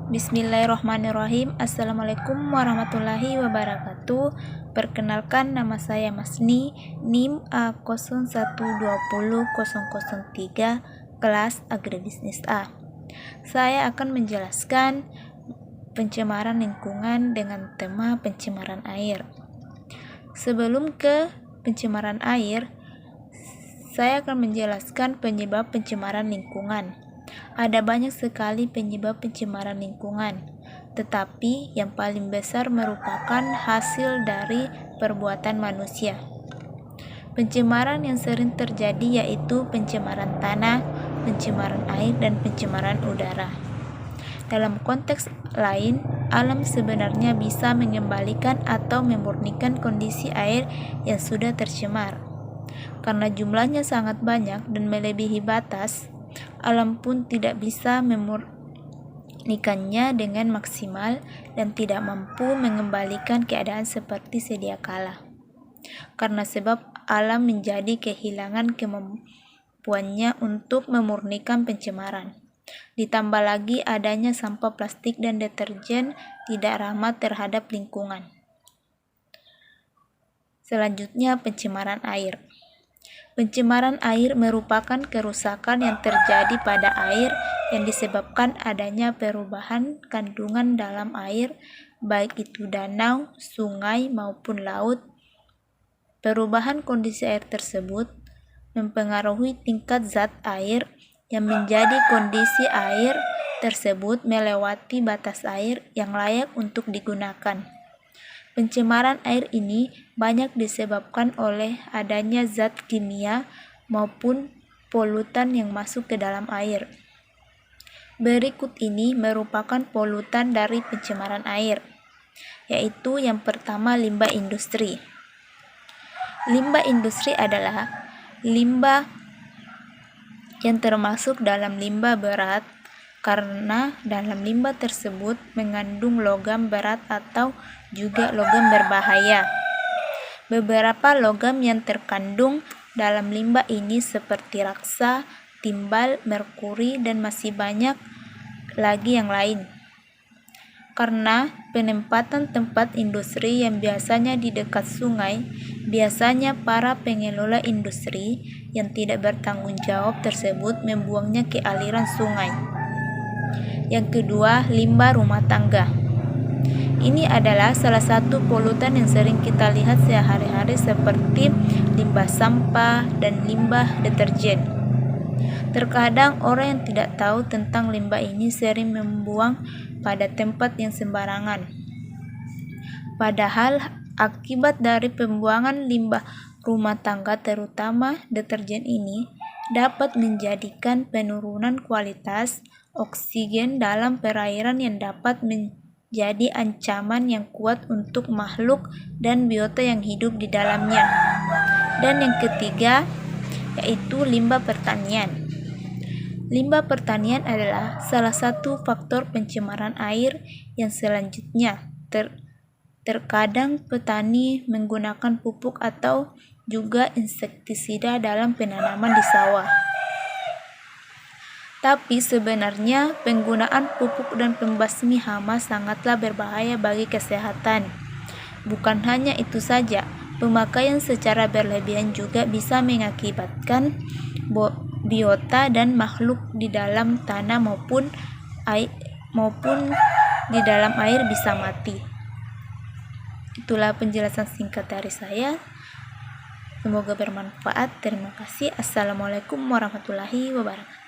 Bismillahirrahmanirrahim. Assalamualaikum warahmatullahi wabarakatuh. Perkenalkan, nama saya Masni, NIM A01200003, kelas Agribisnis A. Saya akan menjelaskan pencemaran lingkungan dengan tema pencemaran air. Sebelum ke pencemaran air, saya akan menjelaskan penyebab pencemaran lingkungan. Ada banyak sekali penyebab pencemaran lingkungan, tetapi yang paling besar merupakan hasil dari perbuatan manusia. Pencemaran yang sering terjadi yaitu pencemaran tanah, pencemaran air, dan pencemaran udara. Dalam konteks lain, alam sebenarnya bisa mengembalikan atau memurnikan kondisi air yang sudah tercemar. Karena jumlahnya sangat banyak dan melebihi batas, alam pun tidak bisa memurnikannya dengan maksimal dan tidak mampu mengembalikan keadaan seperti sedia kala. Karena sebab alam menjadi kehilangan kemampuannya untuk memurnikan pencemaran. Ditambah lagi adanya sampah plastik dan deterjen tidak ramah terhadap lingkungan. Selanjutnya, pencemaran air. Pencemaran air merupakan kerusakan yang terjadi pada air yang disebabkan adanya perubahan kandungan dalam air, baik itu danau, sungai, maupun laut. Perubahan kondisi air tersebut mempengaruhi tingkat zat air yang menjadi kondisi air tersebut melewati batas air yang layak untuk digunakan. Pencemaran air ini banyak disebabkan oleh adanya zat kimia maupun polutan yang masuk ke dalam air. Berikut ini merupakan polutan dari pencemaran air, yaitu yang pertama, limbah industri. Limbah industri adalah limbah yang termasuk dalam limbah berat karena dalam limbah tersebut mengandung logam berat atau juga logam berbahaya. Beberapa logam yang terkandung dalam limbah ini seperti raksa, timbal, merkuri, dan masih banyak lagi yang lain. Karena penempatan tempat industri yang biasanya di dekat sungai, biasanya para pengelola industri yang tidak bertanggung jawab tersebut membuangnya ke aliran sungai. Yang kedua, limbah rumah tangga. Ini adalah salah satu polutan yang sering kita lihat sehari-hari seperti limbah sampah dan limbah deterjen. Terkadang orang yang tidak tahu tentang limbah ini sering membuang pada tempat yang sembarangan. Padahal akibat dari pembuangan limbah rumah tangga terutama deterjen ini dapat menjadikan penurunan kualitas oksigen dalam perairan yang dapat menjadi ancaman yang kuat untuk makhluk dan biota yang hidup di dalamnya. Dan yang ketiga yaitu limbah pertanian. Limbah pertanian adalah salah satu faktor pencemaran air yang selanjutnya. Terkadang petani menggunakan pupuk atau juga insektisida dalam penanaman di sawah. Tapi sebenarnya penggunaan pupuk dan pembasmi hama sangatlah berbahaya bagi kesehatan. Bukan hanya itu saja, pemakaian secara berlebihan juga bisa mengakibatkan biota dan makhluk di dalam tanah maupun di dalam air bisa mati. Itulah penjelasan singkat dari saya. Semoga bermanfaat. Terima kasih. Assalamualaikum warahmatullahi wabarakatuh.